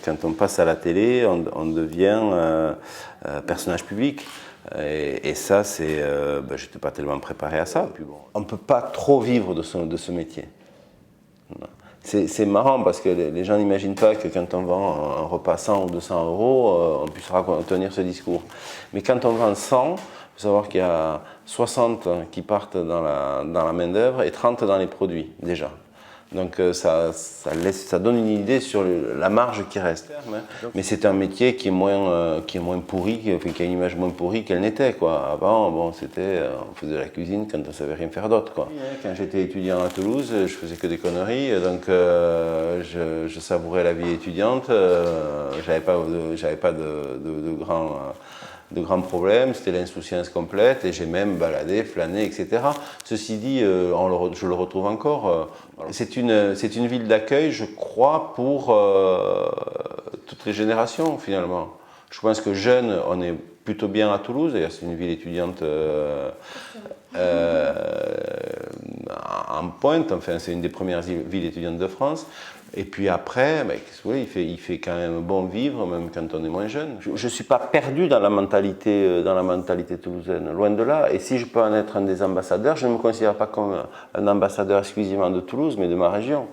quand on passe à la télé, on devient personnage public. Et ça, je n'étais pas tellement préparé à ça. Puis bon, on ne peut pas trop vivre de ce métier. C'est marrant parce que les gens n'imaginent pas que quand on vend un repas 100 ou 200 euros, on puisse tenir ce discours. Mais quand on vend 100, il faut savoir qu'il y a 60 qui partent dans la main-d'œuvre et 30 dans les produits, déjà. Donc ça donne une idée sur la marge qui reste. Mais c'est un métier qui est moins pourri, qui a une image moins pourrie qu'elle n'était, quoi. Avant, bon, on faisait de la cuisine quand on ne savait rien faire d'autre, quoi. Quand j'étais étudiant à Toulouse, je faisais que des conneries, donc je savourais la vie étudiante. J'avais pas de grands problèmes, c'était l'insouciance complète et j'ai même baladé, flâné, etc. Ceci dit, je le retrouve encore. C'est une ville d'accueil, je crois, pour toutes les générations finalement. Je pense que jeunes, on est plutôt bien à Toulouse, d'ailleurs c'est une ville étudiante en pointe, enfin c'est une des premières villes étudiantes de France. Et puis après, il fait quand même bon vivre, même quand on est moins jeune. Je ne suis pas perdu dans la mentalité toulousaine, loin de là. Et si je peux en être un des ambassadeurs, je ne me considère pas comme un ambassadeur exclusivement de Toulouse, mais de ma région.